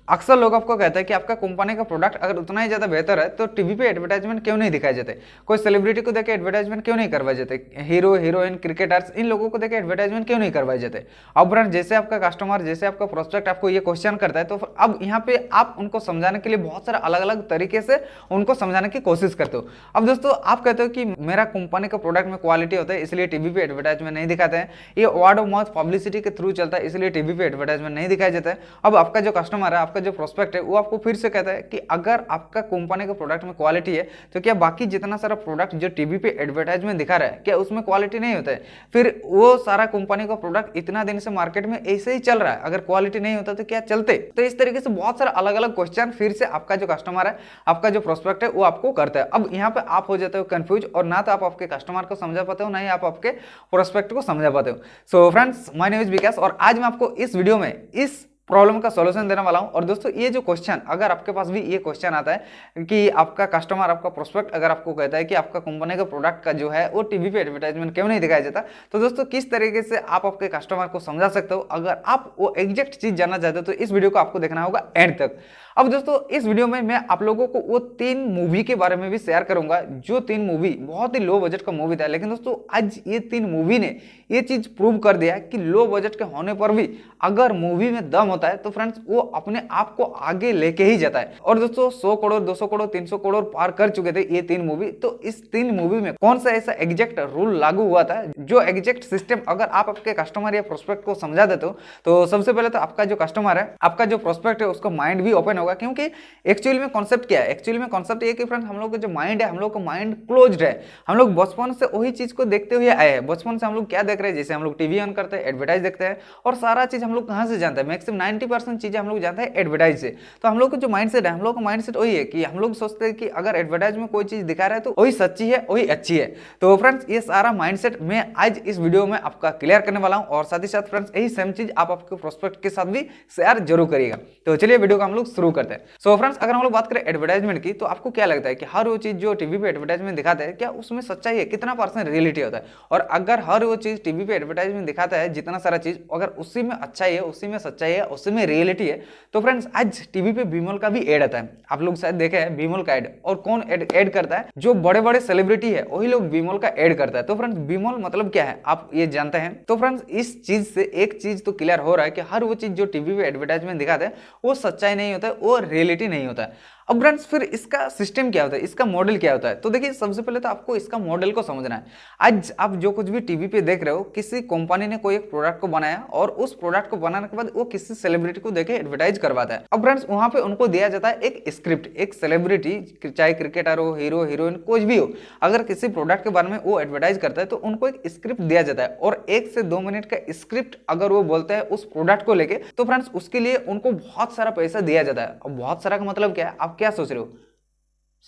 अक्सर लोग आपको कहते हैं कि आपका कंपनी का प्रोडक्ट अगर उतना ही ज्यादा बेहतर है तो टीवी पे एडवर्टाइजमेंट क्यों नहीं दिखाए जाते, कोई सेलिब्रिटी को देखे एडवर्टाइजमेंट क्यों नहीं करवाए जाते, हीरो हीरोइन क्रिकेटर्स इन लोगों को देखे एडवर्टाइजमेंट क्यों नहीं करवाए जाते। अब ब्रांड जैसे आपका कस्टमर जैसे आपका प्रोस्पेक्ट आपको ये क्वेश्चन करता है तो अब यहाँ पे आप उनको समझाने के लिए बहुत सारे अलग अलग तरीके से उनको समझाने की कोशिश करते हो। अब दोस्तों आप कहते हो कि मेरा कंपनी का प्रोडक्ट में क्वालिटी होता है इसलिए टीवी पे एडवर्टाइजमेंट नहीं दिखाते हैं, ये वर्ड ऑफ माउथ पब्लिसिटी के थ्रू चलता है इसलिए टीवी पे एडवर्टाइजमेंट नहीं दिखाया जाता है। अब आपका जो कस्टमर है आपका जो प्रोस्पेक्ट है वो आपको फिर से कहता है कि अगर आपका कंपनी का प्रोडक्ट में क्वालिटी है तो क्या बाकी जितना सारा प्रोडक्ट जो टीवी पे एडवर्टाइजमेंट दिखा रहा है क्या उसमें क्वालिटी नहीं होता है, फिर वो सारा कंपनी का प्रोडक्ट इतना दिन से मार्केट में ऐसे ही चल रहा है, अगर क्वालिटी नहीं होता तो क्या चलते। तो इस तरीके से बहुत सारे अलग अलग क्वेश्चन फिर से आपका जो कस्टमर है आपका जो प्रोस्पेक्ट है वो आपको करता है। अब यहाँ पे आप हो जाते हो कंफ्यूज और ना तो आप आपके कस्टमर को समझा पाते हो ना ही आप आपके प्रोस्पेक्ट को समझा पाते हो। So friends my name is Vikas और आज मैं आपको इस वीडियो में इस प्रॉब्लम का सॉल्यूशन देने वाला हूं। और दोस्तों ये जो क्वेश्चन अगर आपके पास भी ये क्वेश्चन आता है कि आपका कस्टमर आपका प्रोस्पेक्ट अगर आपको कहता है कि आपका कंपनी का प्रोडक्ट का जो है वो टीवी पे एडवर्टाइजमेंट क्यों नहीं दिखाया जाता, तो दोस्तों किस तरीके से आप आपके कस्टमर को समझा सकते हो, अगर आप वो एग्जैक्ट चीज जानना चाहते हो तो इस वीडियो को आपको देखना होगा एंड तक। अब दोस्तों इस वीडियो में मैं आप लोगों को वो 3 मूवी के बारे में भी शेयर करूंगा जो 3 मूवी बहुत ही लो बजट का मूवी था, लेकिन दोस्तों आज ये 3 मूवी ने ये चीज प्रूव कर दिया कि लो बजट के होने पर भी अगर मूवी में दम होता है तो फ्रेंड्स वो अपने आप को आगे लेके ही जाता है। और दोस्तों 100 करोड़ 200 करोड़ 300 करोड़ पार कर चुके थे ये 3 मूवी। तो इस 3 मूवी में कौन सा ऐसा एग्जैक्ट रूल लागू हुआ था जो एग्जैक्ट सिस्टम अगर आप आपके कस्टमर या प्रोस्पेक्ट को समझा देते हो तो सबसे पहले तो आपका जो कस्टमर है आपका जो प्रोस्पेक्ट है उसका माइंड भी ओपन होगा। क्योंकि एक्चुअली में कॉन्सेप्ट क्या है, एक्चुअली में कॉन्सेप्ट ये कि फ्रेंड्स हम लोग का जो माइंड है हम लोग का माइंड क्लोज्ड है। हम लोग बचपन से वही चीज को देखते हुए आए हैं। बचपन से हम लोग क्या देख रहे हैं, जैसे हम लोग टीवी ऑन करते हैं एडवर्टाइज देखते हैं और सारा चीज हम लोग कहां से जानते हैं, मैक्सिमम 90% चीजें हम लोग जानते हैं एडवर्टाइज से। तो हम लोग का जो माइंडसेट है हम लोग का माइंडसेट वही है कि हम लोग सोचते हैं कि अगर एडवर्टाइज में कोई चीज दिखा रहा है तो वही सच्ची है वही अच्छी है। तो फ्रेंड्स ये सारा माइंडसेट मैं आज इस वीडियो में आपका क्लियर करने वाला हूं और साथ ही साथ फ्रेंड्स यही सेम चीज आप आपके प्रोस्पेक्ट के साथ भी शेयर जरूर करिएगा। तो चलिए वीडियो को हम लोग शुरू करते हैं। सो फ्रेंड्स अगर हम लोग बात करें एडवर्टाइजमेंट की तो आपको क्या लगता है कि हर वो चीज जो टीवी पे एडवर्टाइजमेंट दिखाता है क्या उसमें सच्चाई है, कितना % रियलिटी होता है। और अगर हर वो चीज टीवी पे एडवर्टाइजमेंट दिखाता है जितना सारा चीज अगर उसी में अच्छाई है उसी में सच्चाई है उसी में रियलिटी है तो फ्रेंड्स आज टीवी पे बीमोल का भी एड आता है। आप लोग शायद देखे हैं बीमोल का एड। और कौन एड करता है, जो बड़े बड़े सेलिब्रिटी है वही लोग बीमोल का एड करता है। तो फ्रेंड्स बीमोल मतलब क्या है आप ये जानते हैं। तो फ्रेंड्स इस चीज से एक चीज तो क्लियर हो रहा है कि हर वो चीज जो टीवी पे एडवर्टाइजमेंट दिखाते हैं वो सच्चाई नहीं होता है वो रियलिटी नहीं होता है। अब फ्रेंड्स फिर इसका सिस्टम क्या होता है, इसका मॉडल क्या होता है। तो देखिए सबसे पहले तो आपको इसका मॉडल को समझना है। आज आप जो कुछ भी टीवी पे देख रहे हो किसी कंपनी ने कोई एक प्रोडक्ट को बनाया और उस प्रोडक्ट को बनाने के बाद वो किसी सेलिब्रिटी को देके एडवर्टाइज करवाता है। अब फ्रेंड्स वहां पे उनको दिया जाता है एक स्क्रिप्ट, एक सेलिब्रिटी चाहे क्रिकेटर हो हीरो हीरोइन कुछ भी हो अगर किसी प्रोडक्ट के बारे में वो एडवर्टाइज करता है तो उनको एक स्क्रिप्ट दिया जाता है और 1 से 2 मिनट का स्क्रिप्ट अगर वो बोलते हैं उस प्रोडक्ट को लेके तो फ्रेंड्स उसके लिए उनको बहुत सारा पैसा दिया जाता है। और बहुत सारा का मतलब क्या है, आप क्या सोच रहे हो,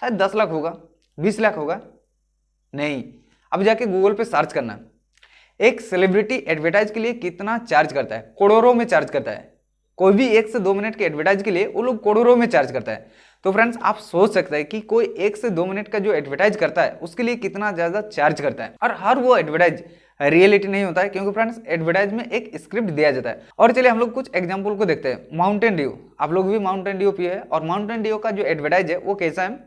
शायद 10 लाख होगा 20 लाख होगा, नहीं। अब जाके गूगल पे सर्च करना एक सेलिब्रिटी एडवर्टाइज के लिए कितना चार्ज करता है, करोड़ों में चार्ज करता है। कोई भी 1 से 2 मिनट के एडवर्टाइज के लिए वो लोग करोड़ों में चार्ज करता है। तो फ्रेंड्स आप सोच सकते हैं कि कोई 1 से 2 मिनट का जो एडवर्टाइज करता है उसके लिए कितना ज्यादा चार्ज करता है। और हर वो एडवर्टाइज रियलिटी नहीं होता है क्योंकि फ्रेंड्स एडवर्टाइज में एक स्क्रिप्ट दिया जाता है। और चलिए हम लोग कुछ एग्जांपल को देखते हैं। माउंटेन ड्यू, आप लोग भी माउंटेन ड्यू पिए है और माउंटेन ड्यू का जो एडवर्टाइज है वो कैसा है,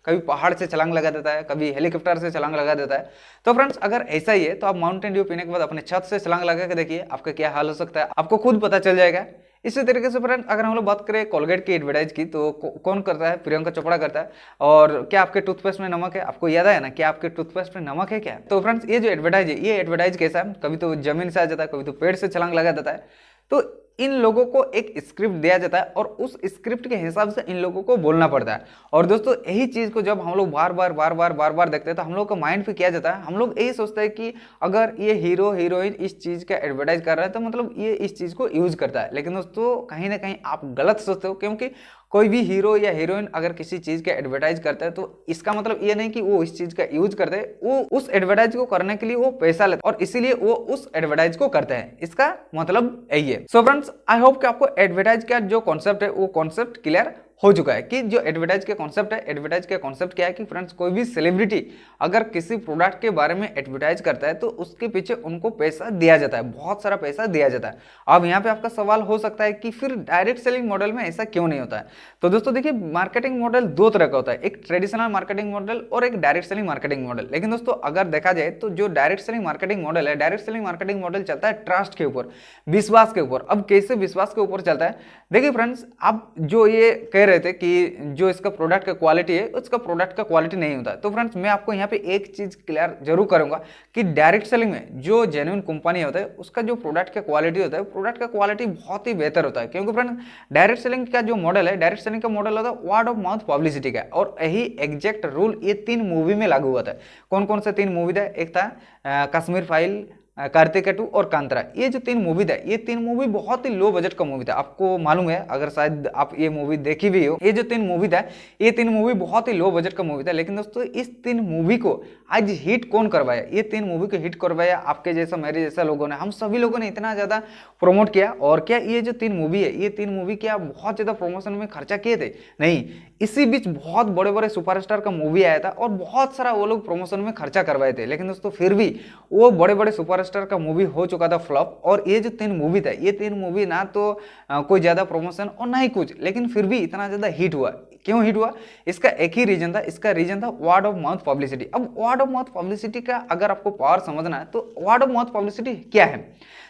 कभी पहाड़ से छलांग लगा देता है कभी हेलीकॉप्टर से छलांग लगा देता है। तो फ्रेंड्स अगर ऐसा ही है तो आप माउंटेन ड्यू पीने के बाद अपने छत से छलांग लगा के देखिए आपका क्या हाल हो सकता है, आपको खुद पता चल जाएगा। इसी तरीके से फ्रेंड्स अगर हम लोग बात करें कोलगेट की एडवर्टाइज की तो कौन करता है, प्रियंका चोपड़ा करता है। और क्या आपके टूथपेस्ट में नमक है, आपको याद है ना क्या आपके टूथपेस्ट में नमक है क्या। तो फ्रेंड्स ये जो एडवर्टाइज है ये एडवर्टाइज कैसा है, कभी तो जमीन से आ जाता है कभी तो पेड़ से छलांग लगा देता है। तो इन लोगों को एक स्क्रिप्ट दिया जाता है और उस स्क्रिप्ट के हिसाब से इन लोगों को बोलना पड़ता है। और दोस्तों यही चीज को जब हम लोग बार बार देखते हैं तो हम लोग का माइंड पे किया जाता है, हम लोग यही सोचते हैं कि अगर ये हीरो हीरोइन इस चीज का एडवर्टाइज कर रहा है तो मतलब ये इस चीज को यूज करता है। लेकिन दोस्तों कहीं ना कहीं आप गलत सोचते हो, क्योंकि कोई भी हीरो या हीरोइन अगर किसी चीज का एडवर्टाइज करता है तो इसका मतलब ये नहीं कि वो इस चीज का यूज करते हैं, वो उस एडवर्टाइज को करने के लिए वो पैसा लेते और इसीलिए वो उस एडवर्टाइज को करते हैं। इसका मतलब यही है। सो फ्रेंड्स आई होप कि आपको एडवर्टाइज का जो कॉन्सेप्ट है वो कॉन्सेप्ट क्लियर हो चुका है कि जो एडवर्टाइज के कॉन्सेप्ट है, एडवर्टाइज का कॉन्सेप्ट क्या है कि फ्रेंड्स कोई भी सेलिब्रिटी अगर किसी प्रोडक्ट के बारे में एडवर्टाइज करता है तो उसके पीछे उनको पैसा दिया जाता है, बहुत सारा पैसा दिया जाता है। अब यहाँ पे आपका सवाल हो सकता है कि फिर डायरेक्ट सेलिंग मॉडल में ऐसा क्यों नहीं होता है। तो दोस्तों देखिए, मार्केटिंग मॉडल दो तरह का होता है, एक ट्रेडिशनल मार्केटिंग मॉडल और एक डायरेक्ट सेलिंग मार्केटिंग मॉडल। लेकिन दोस्तों अगर देखा जाए तो जो डायरेक्ट सेलिंग मार्केटिंग मॉडल है, डायरेक्ट सेलिंग मार्केटिंग मॉडल चलता है ट्रस्ट के ऊपर, विश्वास के ऊपर। अब कैसे विश्वास के ऊपर चलता है, देखिए फ्रेंड्स, आप जो ये कह रहे थे कि जो इसका प्रोडक्ट का क्वालिटी है, उसका प्रोडक्ट का क्वालिटी नहीं होता है, तो फ्रेंड्स मैं आपको यहाँ पे एक चीज क्लियर जरूर करूंगा कि डायरेक्ट सेलिंग में जो जेन्युइन कंपनी होता है उसका जो प्रोडक्ट का क्वालिटी होता है, प्रोडक्ट का क्वालिटी बहुत ही बेहतर होता है। क्योंकि फ्रेंड्स डायरेक्ट सेलिंग का जो मॉडल है, डायरेक्ट सेलिंग का मॉडल होता है वर्ड ऑफ माउथ पब्लिसिटी का, और यही एग्जैक्ट रूल ये 3 मूवी में लागू हुआ था। कौन कौन से 3 मूवी था, एक था कश्मीर फाइल, कार्तिकेय 2 और कांतारा। ये जो 3 मूवी था, ये 3 मूवी बहुत ही लो बजट का मूवी था। आपको मालूम है, अगर शायद आप ये मूवी देखी भी हो, ये जो 3 मूवी था, ये 3 मूवी बहुत ही लो बजट का मूवी था। लेकिन दोस्तों इस 3 मूवी को आज हिट कौन करवाया, ये 3 मूवी को हिट करवाया आपके जैसा, मेरे जैसा लोगों ने, हम सभी लोगों ने इतना ज्यादा प्रमोट किया। और क्या ये जो 3 मूवी है, ये 3 मूवी क्या बहुत ज्यादा प्रमोशन में खर्चा किए थे? नहीं, इसी बीच बहुत बड़े बड़े सुपरस्टार का मूवी आया था और बहुत सारा वो लोग प्रमोशन में खर्चा करवाए थे। लेकिन दोस्तों फिर भी वो बड़े बड़े सुपरस्टार का मूवी हो चुका था फ्लॉप। और ये जो 3 मूवी था, ये 3 मूवी ना तो कोई ज्यादा प्रमोशन और ना ही कुछ, लेकिन फिर भी इतना ज्यादा हिट हुआ। क्यों हिट हुआ? इसका एक ही रीजन था, इसका रीजन था वर्ड ऑफ माउथ पब्लिसिटी। अब वर्ड ऑफ माउथ पब्लिसिटी का अगर आपको पावर समझना है तो वर्ड ऑफ माउथ पब्लिसिटी क्या है?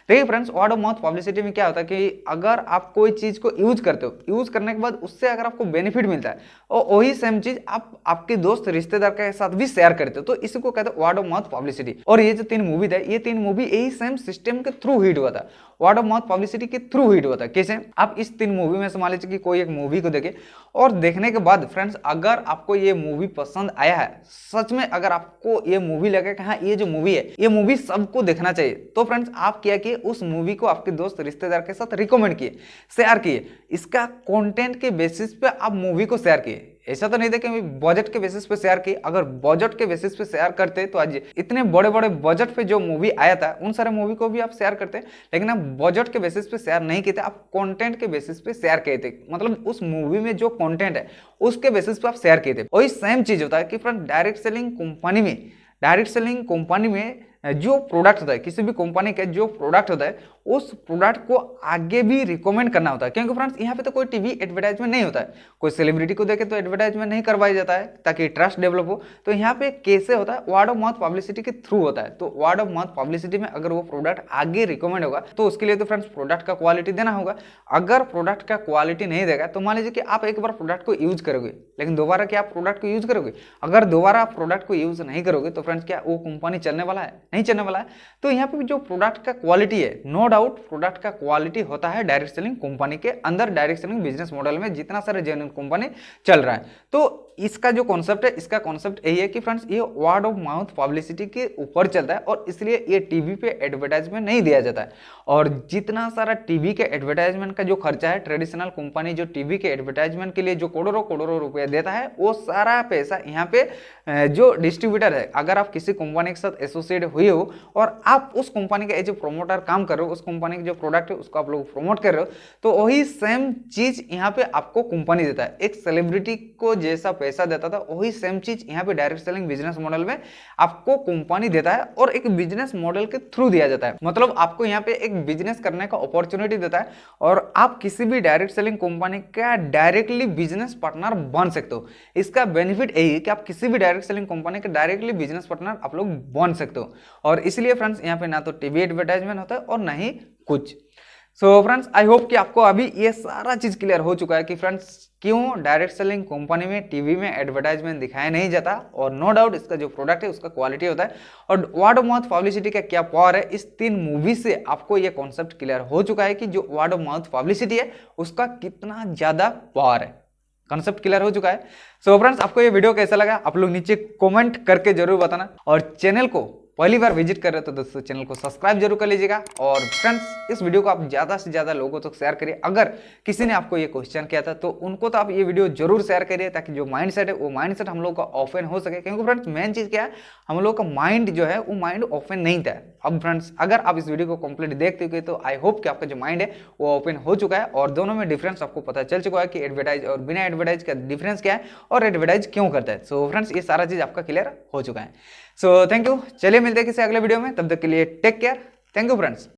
देखिए friends, word of mouth publicity में क्या होता है कि अगर आप कोई चीज को यूज करते हो, यूज करने के बाद उससे अगर आपको बेनिफिट मिलता है और वही सेम चीज आप आपके दोस्त रिश्तेदार के साथ भी शेयर करते हो, तो इसी को कहते हैं वर्ड ऑफ माउथ पब्लिसिटी। और ये जो 3 मूवी था, ये 3 मूवी यही सेम सिस्टम के थ्रू हिट हुआ था, वर्ड ऑफ माउथ पब्लिसिटी के थ्रू हिट हुआ था। कैसे? आप इस 3 मूवी में से मान लीजिए कि कोई एक मूवी को देखे और देखने के बाद फ्रेंड्स अगर आपको ये मूवी पसंद आया है, सच में अगर आपको ये मूवी लगे कि हाँ ये जो मूवी है, ये मूवी सबको देखना चाहिए, तो फ्रेंड्स आप क्या किए, उस मूवी को आपके दोस्त रिश्तेदार के साथ रिकमेंड किए, शेयर किए। इसका कंटेंट के बेसिस पे आप मूवी को शेयर किए। ऐसा तो नहीं था कि बजट के बेसिस पे शेयर की। अगर बजट के बेसिस पे शेयर करते तो आज इतने बड़े बड़े बजट पे जो मूवी आया था उन सारे मूवी को भी आप शेयर करते, लेकिन आप बजट के बेसिस पे शेयर नहीं किए थे, आप कंटेंट के बेसिस पे शेयर किए थे। मतलब उस मूवी में जो कंटेंट है उसके बेसिस पे आप शेयर किए थे। वही सेम चीज होता है कि फ्रेंड डायरेक्ट सेलिंग कंपनी में जो प्रोडक्ट होता है, किसी भी कंपनी का जो प्रोडक्ट होता है, उस प्रोडक्ट को आगे भी रिकमेंड करना होता है। क्योंकि फ्रेंड्स यहाँ पे तो कोई टीवी एडवर्टाइजमेंट नहीं होता है, कोई सेलिब्रिटी को देखे तो एडवर्टाइजमेंट नहीं करवाया जाता है ताकि ट्रस्ट डेवलप हो। तो यहाँ पे कैसे होता है, वर्ड ऑफ माउथ पब्लिसिटी के थ्रू होता है। तो वर्ड ऑफ माउथ पब्लिसिटी में अगर वो प्रोडक्ट आगे रिकमेंड होगा तो उसके लिए तो फ्रेंड्स प्रोडक्ट का क्वालिटी देना होगा। अगर प्रोडक्ट का क्वालिटी नहीं देगा तो मान लीजिए कि आप एक बार प्रोडक्ट को यूज करोगे, लेकिन दोबारा क्या आप प्रोडक्ट को यूज करोगे? अगर दोबारा आप प्रोडक्ट को यूज नहीं करोगे तो फ्रेंड्स क्या वो कंपनी चलने वाला है? नहीं चलने वाला है। तो यहाँ पे जो प्रोडक्ट का क्वालिटी है, नो डाउट प्रोडक्ट का क्वालिटी होता है डायरेक्ट सेलिंग कंपनी के अंदर, डायरेक्ट सेलिंग बिजनेस मॉडल में जितना सारे जेन्युइन कंपनी चल रहा है। तो इसका जो कॉन्सेप्ट है, इसका कॉन्सेप्ट यही है कि फ्रेंड्स ये वर्ड ऑफ माउथ पब्लिसिटी के ऊपर चलता है और इसलिए ये टीवी पे एडवर्टाइजमेंट नहीं दिया जाता है। और जितना सारा टीवी के एडवर्टाइजमेंट का जो खर्चा है, ट्रेडिशनल कंपनी जो टीवी के एडवर्टाइजमेंट के लिए जो करोड़ों करोड़ों रुपया देता है, वो सारा पैसा यहाँ पे जो डिस्ट्रीब्यूटर है, अगर आप किसी कंपनी के साथ एसोसिएट हुए हो और आप उस कंपनी का एज ए प्रोमोटर काम कर रहे हो, उस कंपनी के जो प्रोडक्ट है उसको आप लोग प्रमोट कर रहे हो, तो वही सेम चीज यहाँ पे आपको कंपनी देता है। एक सेलिब्रिटी को जैसा पैसा देता था वही सेम चीज यहाँ पे डायरेक्ट सेलिंग बिजनेस मॉडल में आपको कंपनी देता है और एक बिजनेस मॉडल के थ्रू दिया जाता है। मतलब आपको यहाँ पे एक बिजनेस करने का अपॉर्चुनिटी देता है और आप किसी भी डायरेक्ट सेलिंग कंपनी का डायरेक्टली बिजनेस पार्टनर बन सकते हो। इसका बेनिफिट यही है कि आप किसी भी डायरेक्ट सेलिंग कंपनी का डायरेक्टली बिजनेस पार्टनर आप लोग बन सकते हो। और इसलिए फ्रेंड्स यहाँ पे ना तो टीवी एडवर्टाइजमेंट होता है और ना ही कुछ। सो फ्रेंड्स आई होप कि आपको अभी ये सारा चीज क्लियर हो चुका है कि फ्रेंड्स क्यों डायरेक्ट सेलिंग कंपनी में टीवी में एडवर्टाइजमेंट दिखाया नहीं जाता। और नो डाउट इसका जो प्रोडक्ट है उसका क्वालिटी होता है और वर्ड ऑफ माउथ पब्लिसिटी का क्या पावर है। इस 3 मूवी से आपको ये कॉन्सेप्ट क्लियर हो चुका है कि जो वर्ड ऑफ माउथ पब्लिसिटी है उसका कितना ज्यादा पावर है। कॉन्सेप्ट क्लियर हो चुका है। सो फ्रेंड्स आपको ये वीडियो कैसा लगा आप लोग नीचे कमेंट करके जरूर बताना और चैनल को पहली बार विजिट कर रहे हो तो दोस्तों चैनल को सब्सक्राइब जरूर कर लीजिएगा। और फ्रेंड्स इस वीडियो को आप ज़्यादा से ज़्यादा लोगों तक शेयर करिए। अगर किसी ने आपको ये क्वेश्चन किया था तो उनको तो आप ये वीडियो जरूर शेयर करिए, ताकि जो माइंडसेट है वो माइंडसेट हम लोग का ओपन हो सके। क्योंकि फ्रेंड्स मेन चीज़ क्या है, हम लोग का माइंड जो है वो माइंड ओपन नहीं था। अब फ्रेंड्स अगर आप इस वीडियो को कंप्लीट देखते हो तो आई होप कि आपका जो माइंड है वो ओपन हो चुका है और दोनों में डिफरेंस आपको पता चल चुका है कि एडवर्टाइज और बिना एडवर्टाइज का डिफरेंस क्या है और एडवर्टाइज क्यों करता है। सो फ्रेंड्स ये सारा चीज़ आपका क्लियर हो चुका है। So thank you. चलिए मिलते हैं किसी अगले वीडियो में, तब तक के लिए take care. Thank you friends.